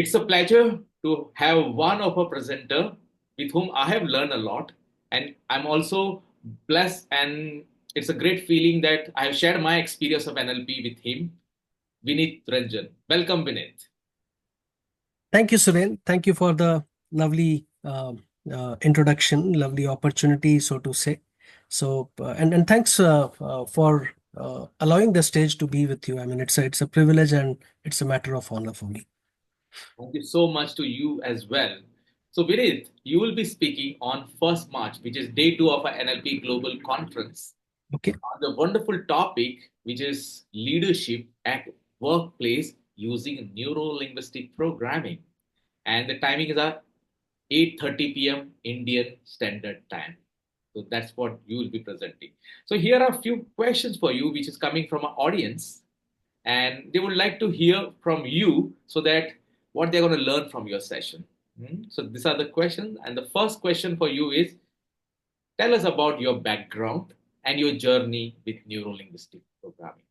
It's a pleasure to have one of a presenter with whom I have learned a lot. And I'm also blessed, and it's a great feeling that I have shared my experience of NLP with him, Vineet Ranjan. Welcome, Vineet. Thank you, Suren. Thank you for the lovely introduction, lovely opportunity, so to say. And thanks for allowing the stage to be with you. I mean, it's a privilege and it's a matter of honor for me. Thank you so much to you as well. So, Vineet, you will be speaking on 1st March, which is day 2 of our NLP Global Conference, Okay. on the wonderful topic, which is leadership at workplace using neuro-linguistic programming. And the timing is at 8:30 p.m. Indian Standard Time. So that's what you will be presenting. So here are a few questions for you, which is coming from our audience, and they would like to hear from you so that what they're going to learn from your session. So these are the questions, and the first question for you is: tell us about your background and your journey with neuro-linguistic programming.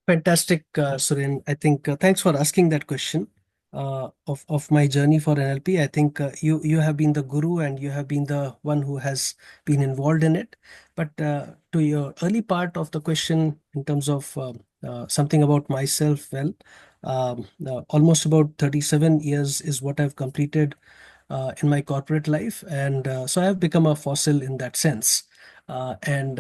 Fantastic, Suren. I think thanks for asking that question of my journey for NLP. I think you have been the guru and you have been the one who has been involved in it. But to your early part of the question, in terms of something about myself, well, almost about 37 years is what I've completed in my corporate life, and so I have become a fossil in that sense. And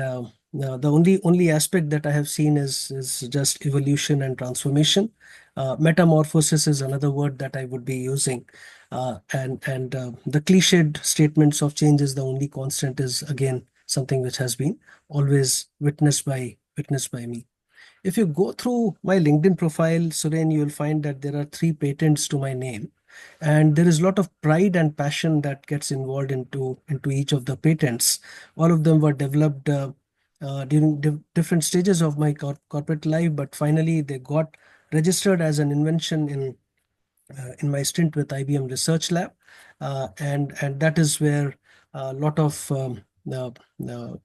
The only aspect that I have seen is just evolution and transformation. Metamorphosis is another word that I would be using, and the cliched statements of change is the only constant is again something which has been always witnessed by me. If you go through my LinkedIn profile, Suren, you will find that there are 3 patents to my name, and there is a lot of pride and passion that gets involved into each of the patents. All of them were developed during different stages of my corporate life, but finally they got registered as an invention in my stint with IBM Research Lab, and that is where a lot of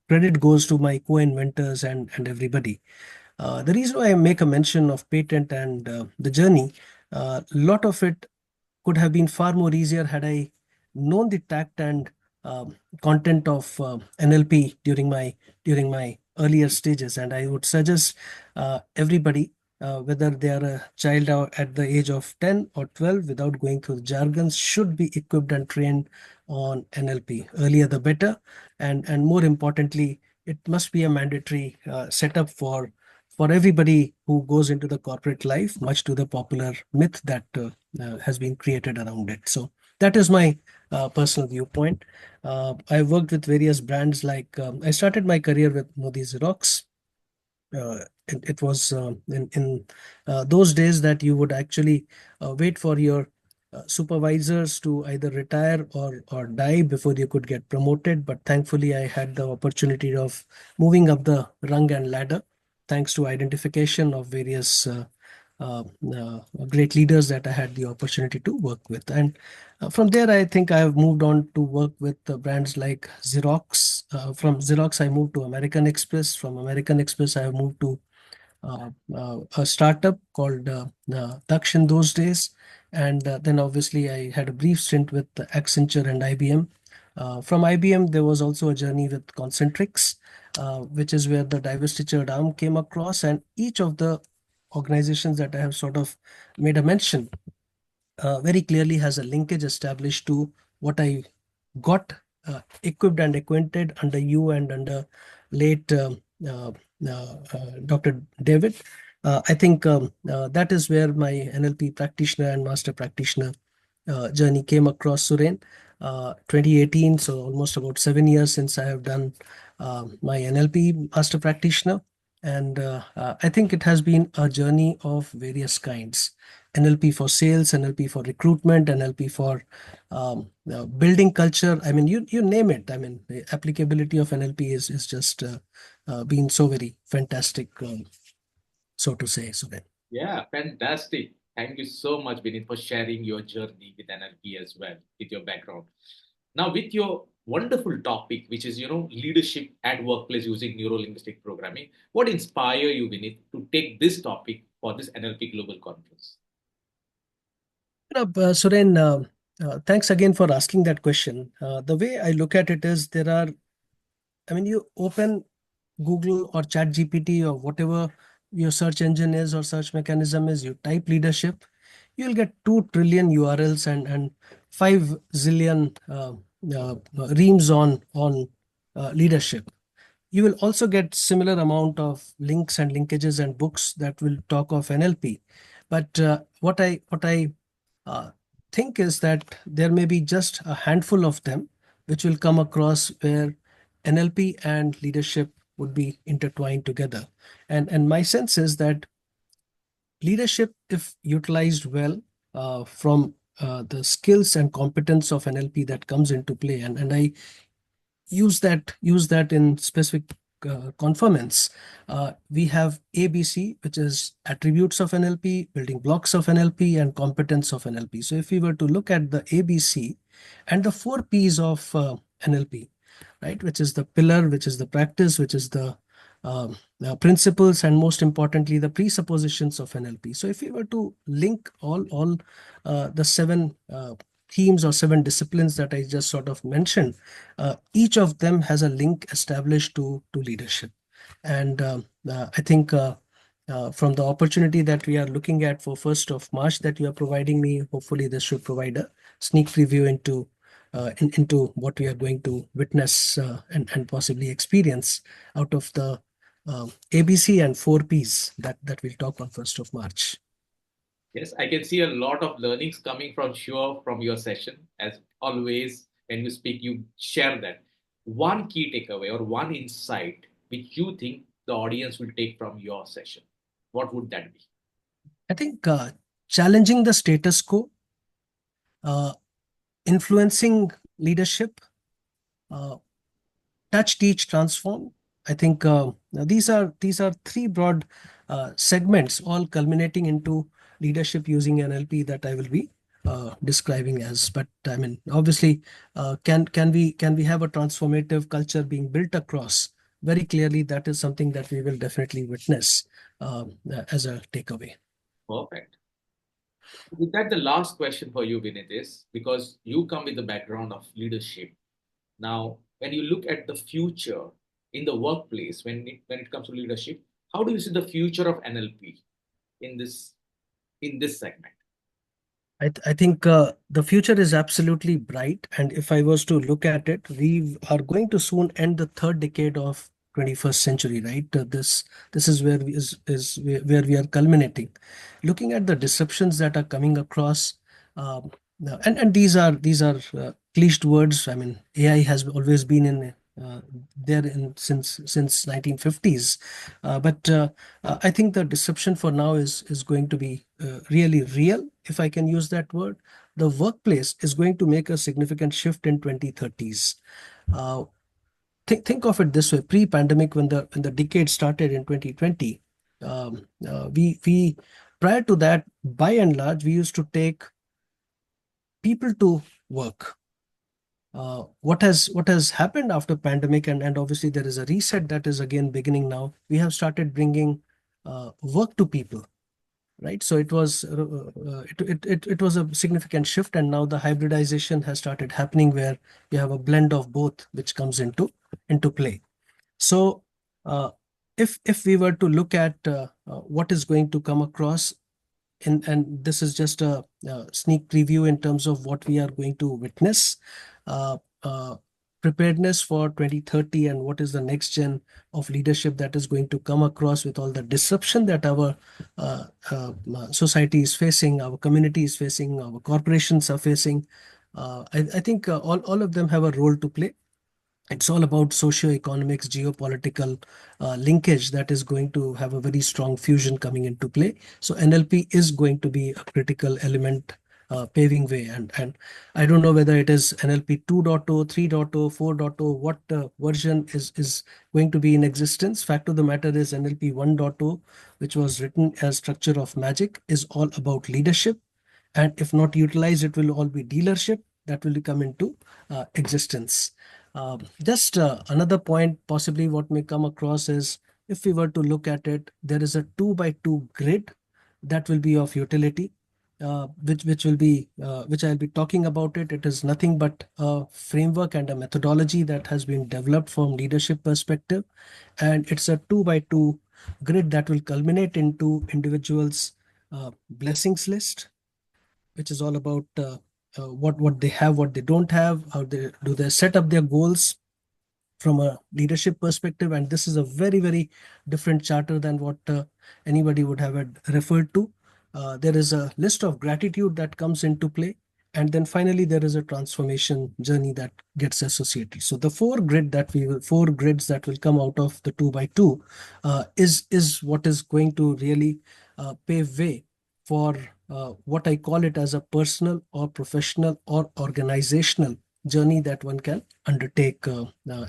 credit goes to my co-inventors and everybody. The reason why I make a mention of patent and the journey, a lot of it could have been far more easier had I known the tact and content of NLP during my earlier stages. And I would suggest everybody, whether they are a child at the age of 10 or 12, without going through the jargons, should be equipped and trained on NLP. Earlier the better, and more importantly, it must be a mandatory setup for everybody who goes into the corporate life, much to the popular myth that has been created around it. So that is my personal viewpoint. I worked with various brands like I started my career with Modi Xerox. It was in those days that you would actually wait for your supervisors to either retire or die before you could get promoted. But thankfully, I had the opportunity of moving up the rung and ladder thanks to identification of various great leaders that I had the opportunity to work with. And from there, I think I have moved on to work with brands like Xerox. From Xerox, I moved to American Express. From American Express, I have moved to a startup called Daksh in those days. And then obviously I had a brief stint with Accenture and IBM. From IBM, there was also a journey with Concentrix, which is where the divestiture arm came across. And each of the organizations that I have sort of made a mention very clearly has a linkage established to what I got equipped and acquainted under you and under late Dr. David. I think that is where my NLP practitioner and master practitioner journey came across, Suren. 2018, so almost about 7 years since I have done my NLP master practitioner. And I think it has been a journey of various kinds. NLP for sales, NLP for recruitment, NLP for building culture. I mean, you name it. I mean, the applicability of NLP is just been so very fantastic, so to say. So then, Yeah, fantastic. Thank you so much, Vineet, for sharing your journey with NLP as well, with your background. Now, with your wonderful topic, which is, leadership at workplace using neuro-linguistic programming, what inspire you, Vineet, to take this topic for this NLP Global Conference? Suren, thanks again for asking that question. The way I look at it is I mean, you open Google or Chat GPT or whatever your search engine is or search mechanism is, you type leadership, you'll get 2 trillion URLs and 5 zillion reams on leadership. You will also get similar amount of links and linkages and books that will talk of NLP. But what I uh, think is that there may be just a handful of them which will come across where NLP and leadership would be intertwined together. And my sense is that leadership, if utilized well, from the skills and competence of NLP that comes into play, and I use that in specific conformance. We have ABC, which is attributes of NLP, building blocks of NLP, and competence of NLP. So if we were to look at the ABC and the 4 P's of NLP, right, which is the pillar, which is the practice, which is the principles, and most importantly, the presuppositions of NLP. So if we were to link all the 7 themes or 7 disciplines that I just sort of mentioned, each of them has a link established to leadership. And I think from the opportunity that we are looking at for 1st of March that you are providing me, hopefully this should provide a sneak preview into what we are going to witness and possibly experience out of the ABC and 4 Ps that we'll talk on 1st of March. Yes, I can see a lot of learnings coming from sure from your session. As always, when you speak, you share that. One key takeaway or one insight which you think the audience will take from your session. What would that be? I think challenging the status quo, uh, influencing leadership, uh, touch, teach, transform. I think these are 3 broad segments, all culminating into leadership using NLP that I will be describing as. But I mean, obviously, can we have a transformative culture being built across? Very clearly, that is something that we will definitely witness as a takeaway. Perfect. With that, the last question for you, Vinit, is because you come with the background of leadership. Now, when you look at the future in the workplace, when it comes to leadership, how do you see the future of NLP in this segment? I think the future is absolutely bright. And if I was to look at it, we are going to soon end the 3rd decade of 21st century, right? This is where we are culminating. Looking at the disruptions that are coming across, um, and these are cliched words. I mean, AI has always been in there since 1950s, but I think the disruption for now is going to be really real, if I can use that word. The workplace is going to make a significant shift in 2030s. Uh, think of it this way: pre-pandemic, when the decade started in 2020, we prior to that, by and large, we used to take people to work. What has happened after pandemic, and obviously there is a reset that is again beginning now. We have started bringing work to people, right? So it was a significant shift, and now the hybridization has started happening where you have a blend of both which comes into play. So uh, if we were to look at what is going to come across, and this is just a sneak preview in terms of what we are going to witness. Uh, uh, Preparedness for 2030 and what is the next gen of leadership that is going to come across with all the disruption that our society is facing, our community is facing, our corporations are facing. I think all of them have a role to play. It's all about socio-economics, geopolitical linkage that is going to have a very strong fusion coming into play. So NLP is going to be a critical element paving way. And I don't know whether it is NLP 2.0, 3.0, 4.0, what version is going to be in existence. Fact of the matter is NLP 1.0, which was written as Structure of Magic, is all about leadership. And if not utilized, it will all be dealership that will come into existence. Just another point, possibly what may come across is, if we were to look at it, there is a 2 by 2 grid that will be of utility. which I'll be talking about it. It is nothing but a framework and a methodology that has been developed from leadership perspective, and it's a 2 by 2 grid that will culminate into individuals' blessings list, which is all about what they have, what they don't have, how they set up their goals from a leadership perspective. And this is a very, very different charter than what anybody would have had referred to. There is a list of gratitude that comes into play, and then finally there is a transformation journey that gets associated. So the four grids that will come out of the 2 by 2 is what is going to really pave way for what I call it as a personal or professional or organizational journey that one can undertake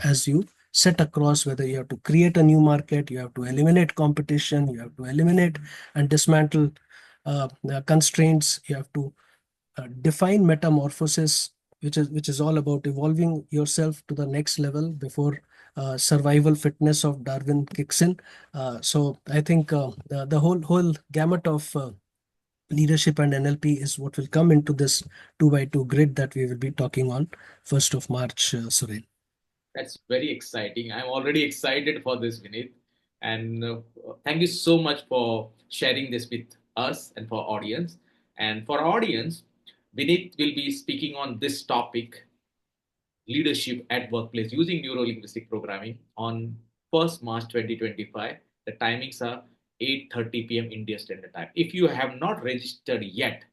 as you set across, whether you have to create a new market, you have to eliminate competition, you have to eliminate and dismantle constraints, you have to define metamorphosis, which is all about evolving yourself to the next level before survival fitness of Darwin kicks in. So I think the whole gamut of leadership and NLP is what will come into this 2 by 2 grid that we will be talking on 1st of March, Surel. That's very exciting. I'm already excited for this, Vineet. And thank you so much for sharing this with us and for audience. And for our audience, Vineet will be speaking on this topic, leadership at workplace using neuro-linguistic programming on 1st March 2025. The timings are 8:30 p.m. India Standard Time. If you have not registered yet,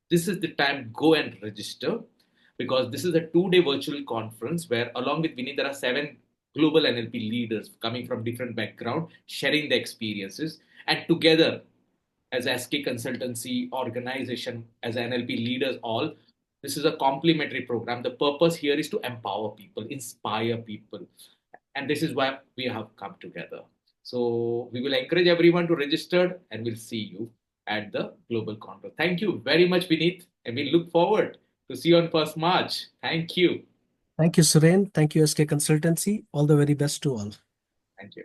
this is the time, go and register, because this is a 2-day virtual conference where along with Vinny there are 7 global NLP leaders coming from different background sharing their experiences, and together as SK Consultancy organization, as NLP leaders all, this is a complementary program. The purpose here is to empower people, inspire people, and this is why we have come together. So we will encourage everyone to register, and we'll see you at the global conference. Thank you very much, Vineet, and we look forward to see you on 1st March. Thank you. Thank you, Suren. Thank you, SK Consultancy. All the very best to all. Thank you.